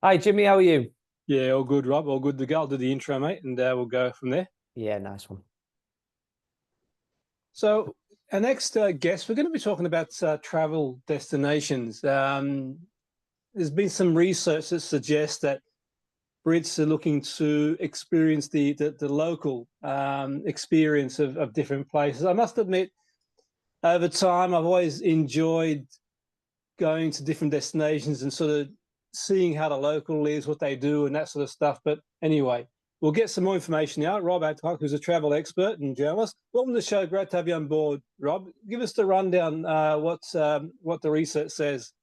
Hi Jimmy, how are you? Yeah, all good, Rob. All good to go. I'll do the intro, mate, and we'll go from there. Yeah, nice one. So, our next guest, we're going to be talking about travel destinations. There's been some research that suggests that Brits are looking to experience the local experience of different places. I must admit, over time, I've always enjoyed going to different destinations and sort of seeing how the local lives, what they do, and that sort of stuff. But anyway, we'll get some more information now. Rob Adcock, who's a travel expert and journalist. Welcome to the show. Great to have you on board, Rob. Give us the rundown. What the research says.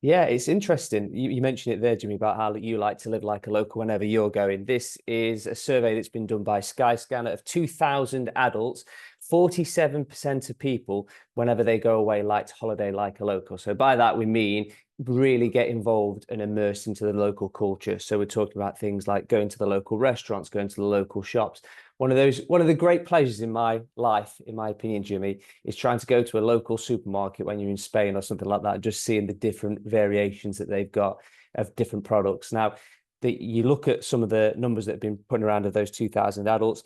Yeah, it's interesting. You mentioned it there, Jimmy, about how you like to live like a local whenever you're going. This is a survey that's been done by Skyscanner of 2,000 adults. 47% of people, whenever they go away, like to holiday like a local. So by that, we mean really get involved and immersed into the local culture. So we're talking about things like going to the local restaurants, going to the local shops. One of the great pleasures in my life, in my opinion, Jimmy, is trying to go to a local supermarket when you're in Spain or something like that, just seeing the different variations that they've got of different products. Now, you look at some of the numbers that have been put around of those 2,000 adults,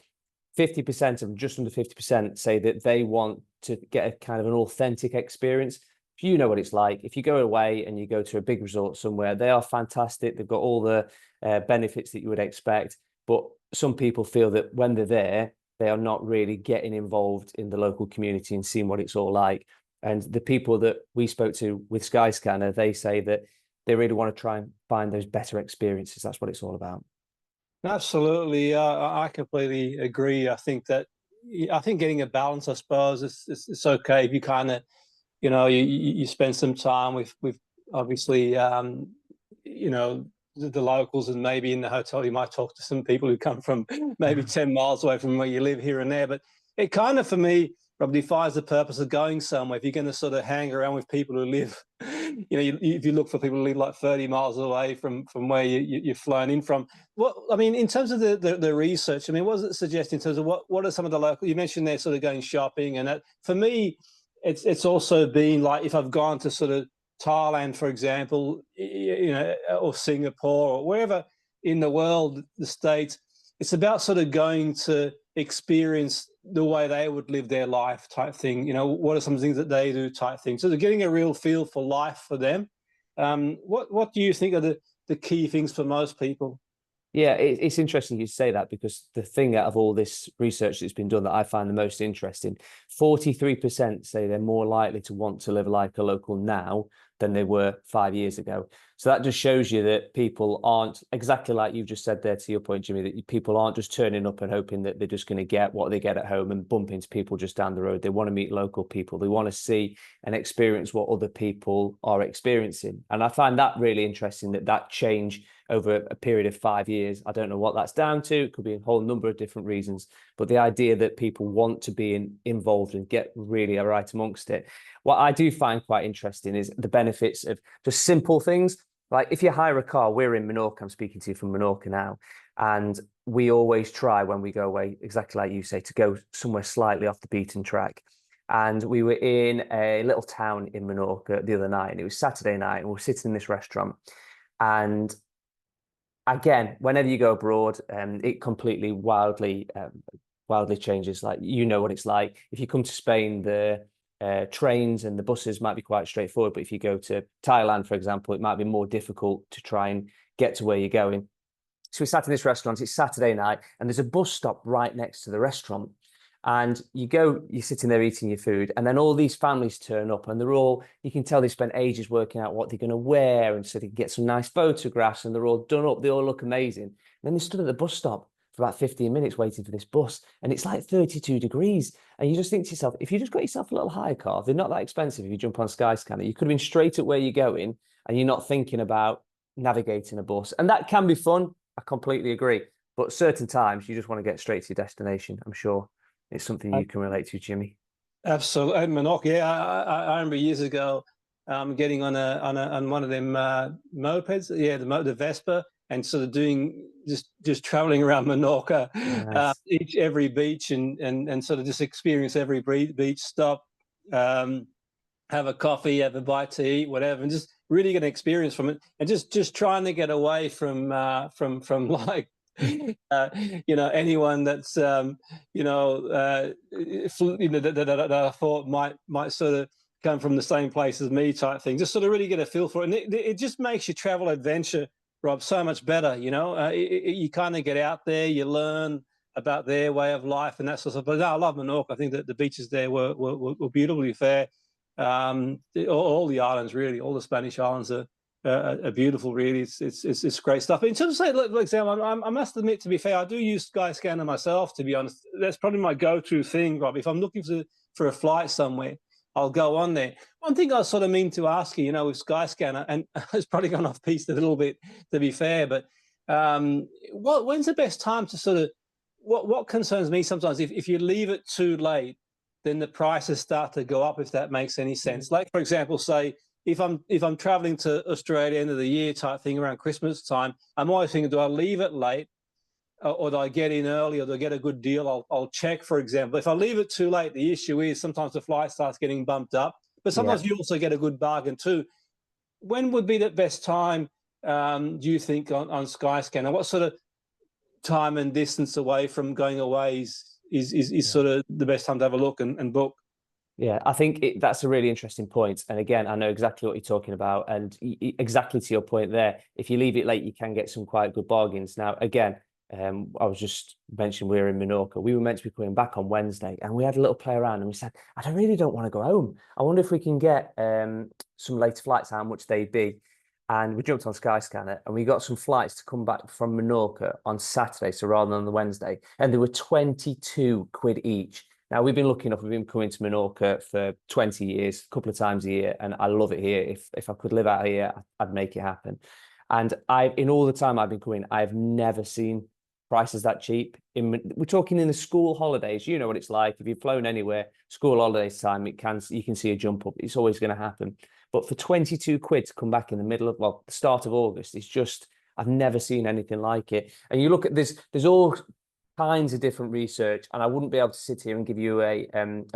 50% of them, just under 50%, say that they want to get a kind of an authentic experience. If you know what it's like, if you go away and you go to a big resort somewhere, they are fantastic. They've got all the benefits that you would expect. But some people feel that when they're there, they are not really getting involved in the local community and seeing what it's all like. And the people that we spoke to with Skyscanner, they say that they really want to try and find those better experiences. That's what it's all about. Absolutely, I completely agree. I think getting a balance, I suppose, it's okay if you kind of you spend some time with obviously you know the locals, and maybe in the hotel you might talk to some people who come from maybe 10 miles away from where you live here and there. But it kind of, for me, probably defies the purpose of going somewhere if you're going to sort of hang around with people who live if you look for people who live like 30 miles away from where you've flown in from. What I mean, in terms of the research, I mean, what does it suggest in terms of what are some of the local, you mentioned they're sort of going shopping, and that for me, it's also been like, if I've gone to sort of Thailand, for example, or Singapore or wherever in the world, the States, it's about sort of going to experience the way they would live their life type thing. What are some things that they do type thing. So they're getting a real feel for life for them. What do you think are the key things for most people? Yeah, it's interesting you say that, because the thing out of all this research that's been done that I find the most interesting, 43% say they're more likely to want to live like a local now than they were 5 years ago. So that just shows you that people aren't exactly like you just said there, to your point, Jimmy, that people aren't just turning up and hoping that they're just going to get what they get at home and bump into people just down the road. They want to meet local people. They want to see and experience what other people are experiencing. And I find that really interesting, that change over a period of 5 years. I don't know what that's down to. It could be a whole number of different reasons. But the idea that people want to be involved and get really right amongst it. What I do find quite interesting is the benefits of just simple things. Like if you hire a car, we're in Menorca, I'm speaking to you from Menorca now. And we always try when we go away, exactly like you say, to go somewhere slightly off the beaten track. And we were in a little town in Menorca the other night, and it was Saturday night, and we we're sitting in this restaurant. And again, whenever you go abroad, it completely wildly changes. Like, you know what it's like. If you come to Spain, the trains and the buses might be quite straightforward, but if you go to Thailand, for example, it might be more difficult to try and get to where you're going. So we sat in this restaurant. It's Saturday night, and there's a bus stop right next to the restaurant. And you're sitting there eating your food, and then all these families turn up, and you can tell they spent ages working out what they're going to wear, and so they can get some nice photographs, and they're all done up. They all look amazing. And then they stood at the bus stop for about 15 minutes waiting for this bus, and it's like 32 degrees. And you just think to yourself, if you just got yourself a little hire car, they're not that expensive if you jump on Skyscanner. You could have been straight at where you're going, and you're not thinking about navigating a bus. And that can be fun. I completely agree. But certain times you just want to get straight to your destination, I'm sure. It's something you can relate to, Jimmy. Absolutely, Monoc. Yeah, I remember years ago, getting on one of them mopeds. Yeah, the Vespa, and sort of doing just traveling around Menorca, Nice. every beach, and sort of just experience every beach stop, have a coffee, have a bite to eat, whatever, and just really get an experience from it, and just trying to get away from like anyone that's that I thought might sort of come from the same place as me type thing. Just sort of really get a feel for it, and it just makes your travel adventure, Rob, so much better. You kind of get out there, you learn about their way of life and that sort of stuff. But no, I love Menorca. I think that the beaches there were beautifully fair. All the islands, really, all the Spanish islands are beautiful. Really, it's great stuff. In terms of, say, for example, I must admit, to be fair, I do use Skyscanner myself. To be honest, that's probably my go-to thing, Rob. If I'm looking for a flight somewhere, I'll go on there. One thing I sort of mean to ask you, with Skyscanner, and it's probably gone off piece a little bit, to be fair, but when's the best time to sort of, what concerns me sometimes, if you leave it too late, then the prices start to go up, if that makes any sense. Like, for example, say, if I'm traveling to Australia end of the year type thing around Christmas time, I'm always thinking, do I leave it late, or do I get in early, or do I get a good deal? I'll check, for example. If I leave it too late, the issue is sometimes the flight starts getting bumped up, but sometimes you also get a good bargain too. When would be the best time, do you think, on Skyscanner? What sort of time and distance away from going away is sort of the best time to have a look and book? Yeah, I think that's a really interesting point. And again, I know exactly what you're talking about. And exactly to your point there, if you leave it late, you can get some quite good bargains. Now, again, I was just mentioning we were in Menorca. We were meant to be coming back on Wednesday, and we had a little play around, and we said, I really don't want to go home. I wonder if we can get some later flights, how much they'd be. And we jumped on Skyscanner, and we got some flights to come back from Menorca on Saturday, so rather than the Wednesday, and they were 22 quid each. Now, we've been lucky enough, we've been coming to Menorca for 20 years, a couple of times a year, and I love it here. If I could live out here, I'd make it happen. And in all the time I've been coming, I've never seen prices that cheap. We're talking in the school holidays. You know what it's like. If you've flown anywhere, school holidays time, you can see a jump up. It's always going to happen. But for 22 quid to come back in the middle of, the start of August, it's just, I've never seen anything like it. And you look at there's all kinds of different research, and I wouldn't be able to sit here and give you a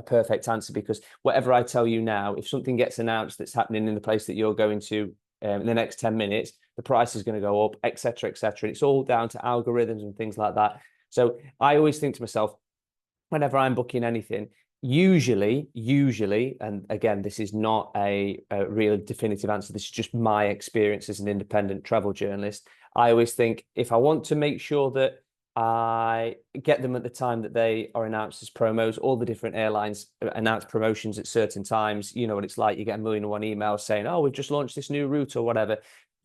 perfect answer, because whatever I tell you now, if something gets announced that's happening in the place that you're going to in the next 10 minutes, the price is going to go up, etc., etc. It's all down to algorithms and things like that. So I always think to myself, whenever I'm booking anything, usually, and again, this is not a real definitive answer, this is just my experience as an independent travel journalist. I always think, if I want to make sure that I get them at the time that they are announced as promos, all the different airlines announce promotions at certain times. You know what it's like. You get a million and one emails saying, oh, we've just launched this new route or whatever.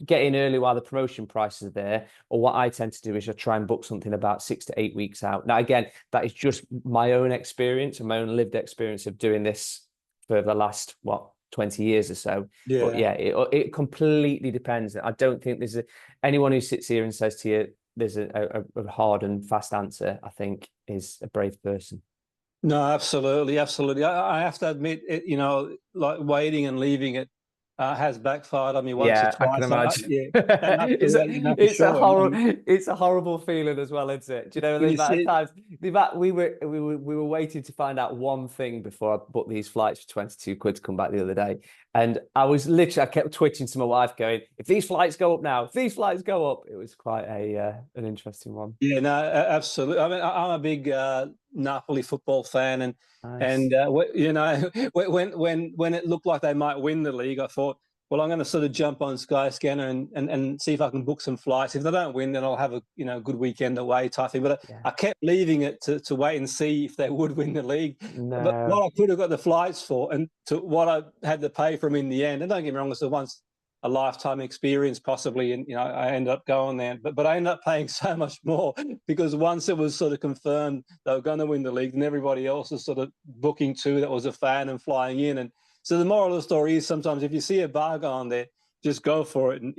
Get in early while the promotion prices are there. Or what I tend to do is I try and book something about 6 to 8 weeks out. Now, again, that is just my own experience and my own lived experience of doing this for the last, 20 years or so. Yeah. But yeah, it completely depends. I don't think there's anyone who sits here and says to you, there's a hard and fast answer, I think, is a brave person. No, absolutely. I have to admit, like waiting and leaving it has backfired on me once or twice. I can imagine. It's a horrible feeling as well, isn't it? Do you know the amount of times we were waiting to find out one thing before I booked these flights for 22 quid to come back the other day, and I kept twitching to my wife, going, "If these flights go up now, if these flights go up," it was quite an interesting one. Yeah, no, absolutely. I mean, I'm a big Napoli football fan, and nice. when it looked like they might win the league, I thought, well, I'm going to sort of jump on Skyscanner and see if I can book some flights. If they don't win, then I'll have a good weekend away type thing. But I kept leaving it to wait and see if they would win the league. No. But what I could have got the flights for, and to what I had to pay for them in the end, and don't get me wrong, it's once a lifetime experience possibly, and I ended up going there, but I ended up paying so much more, because once it was sort of confirmed they were going to win the league, and everybody else was sort of booking too that was a fan and flying in. And so the moral of the story is, sometimes if you see a bargain on there, just go for it. And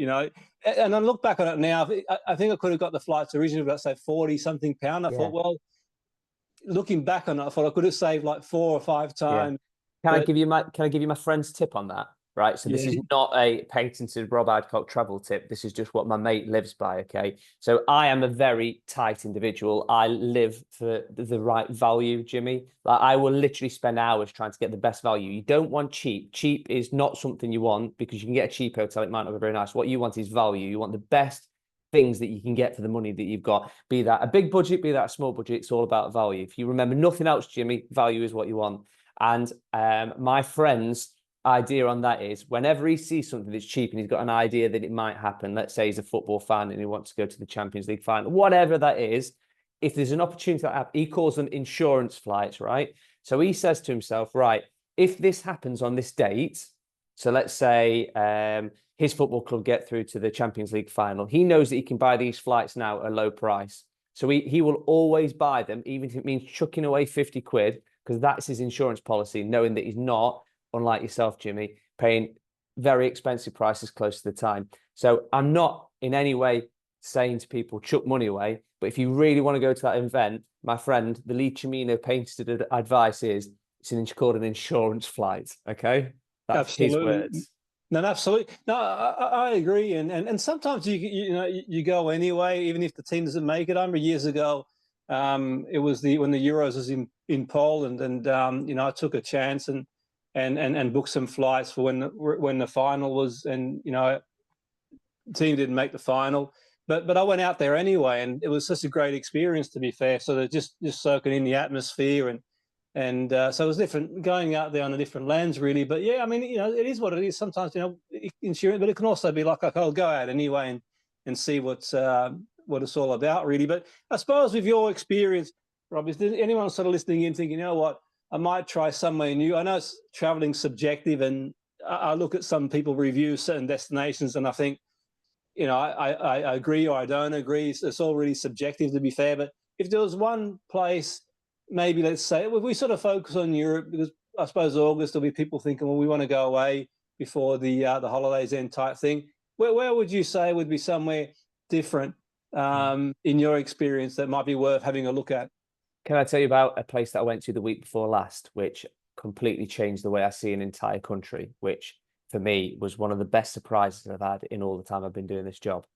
I look back on it now, I think I could have got the flights originally about, say, 40 something pound. I thought, well, looking back on it, I thought I could have saved like 4 or 5 times. Can I give you my friend's tip on that? right? So this Yeah. is not a patented Rob Adcock travel tip. This is just what my mate lives by, okay? So I am a very tight individual. I live for the right value, Jimmy. Like I will literally spend hours trying to get the best value. You don't want cheap. Cheap is not something you want because you can get a cheap hotel. It might not be very nice. What you want is value. You want the best things that you can get for the money that you've got. Be that a big budget, be that a small budget, it's all about value. If you remember nothing else, Jimmy, value is what you want. And my friend's idea on that is whenever he sees something that's cheap and he's got an idea that it might happen, let's say he's a football fan and he wants to go to the Champions League final, whatever that is, if there's an opportunity that happens, he calls them insurance flights, right? So he says to himself, right, if this happens on this date, so let's say his football club get through to the Champions League final, he knows that he can buy these flights now at a low price. So he will always buy them, even if it means chucking away 50 quid, because that's his insurance policy, knowing that he's not, unlike yourself, Jimmy, paying very expensive prices close to the time. So I'm not in any way saying to people, chuck money away. But if you really want to go to that event, my friend, the Lee Chimino patented advice is it's called an insurance flight. Okay. That's his words. No, absolutely. No, I agree. And sometimes you go anyway, even if the team doesn't make it. I remember years ago, it was when the Euros was in Poland, and I took a chance and booked some flights for when the final was, and the team didn't make the final, but I went out there anyway, and it was such a great experience, to be fair. So they're just soaking in the atmosphere, and so it was different going out there on a different lens, really. But yeah, I mean, it is what it is. Sometimes insurance, but it can also be like I'll go out anyway and see what it's all about, really. But I suppose with your experience, Rob, is there anyone sort of listening in thinking, you know what, I might try somewhere new? I know it's traveling subjective, and I look at some people review certain destinations, and I think, I agree or I don't agree. It's all really subjective, to be fair. But if there was one place, maybe let's say we sort of focus on Europe, because I suppose August there'll be people thinking, well, we want to go away before the holidays end type thing. Where would you say would be somewhere different in your experience that might be worth having a look at? Can I tell you about a place that I went to the week before last, which completely changed the way I see an entire country, which for me was one of the best surprises I've had in all the time I've been doing this job?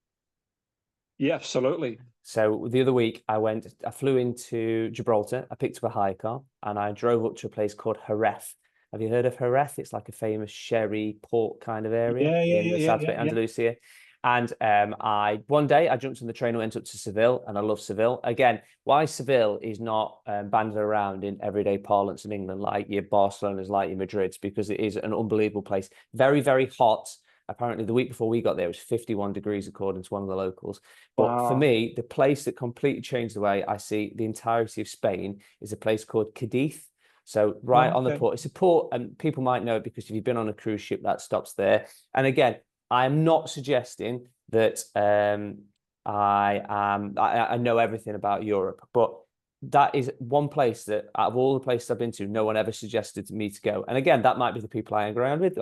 Yeah, absolutely. So the other week I flew into Gibraltar, I picked up a hire car and I drove up to a place called Jerez. Have you heard of Jerez? It's like a famous sherry port kind of area in the south of Andalusia. And one day I jumped on the train and went up to Seville, and I love Seville. Again, why Seville is not banded around in everyday parlance in England like your Barcelona's, like your Madrid's, because it is an unbelievable place. Very, very hot. Apparently, the week before we got there, it was 51 degrees, according to one of the locals. But Wow. for me, the place that completely changed the way I see the entirety of Spain is a place called Cadiz. So on the port, it's a port, and people might know it because if you've been on a cruise ship, that stops there. And again, I am not suggesting that I know everything about Europe, but that is one place that out of all the places I've been to, no one ever suggested to me to go. And again, that might be the people I hang around with,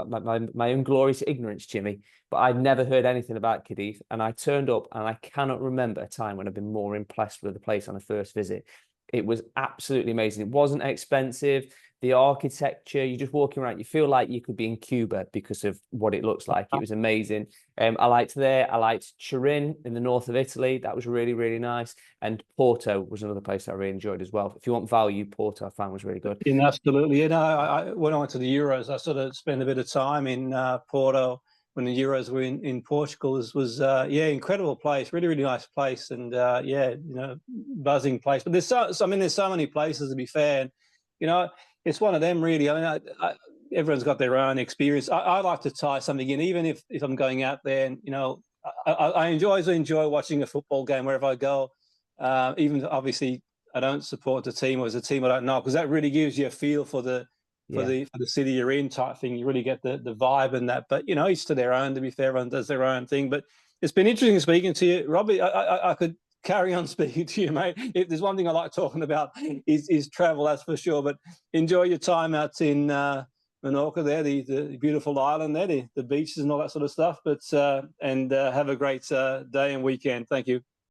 my own glorious ignorance, Jimmy, but I'd never heard anything about Cadiz. And I turned up and I cannot remember a time when I've been more impressed with the place on a first visit. It was absolutely amazing. It wasn't expensive. The architecture, you're just walking around, you feel like you could be in Cuba because of what it looks like. It was amazing. I liked Turin in the north of Italy. That was really, really nice. And Porto was another place I really enjoyed as well. If you want value, Porto I found was really good. Yeah, absolutely. When I went to the Euros, I sort of spent a bit of time in Porto when the Euros were in Portugal. It was incredible place, really, really nice place, and buzzing place. But there's so many places, to be fair. And, it's one of them, really. I mean, everyone's got their own experience. I like to tie something in, even if I'm going out there, and I always enjoy watching a football game wherever I go. Even obviously, I don't support the team, or as a team I don't know, because that really gives you a feel for the city you're in type thing. You really get the vibe and that. But each to their own. To be fair, everyone does their own thing. But it's been interesting speaking to you, Robbie. I could carry on speaking to you, mate. If there's one thing I like talking about is travel, that's for sure. But enjoy your time out in Menorca there, the beautiful island there, the beaches and all that sort of stuff. But and have a great day and weekend. Thank you.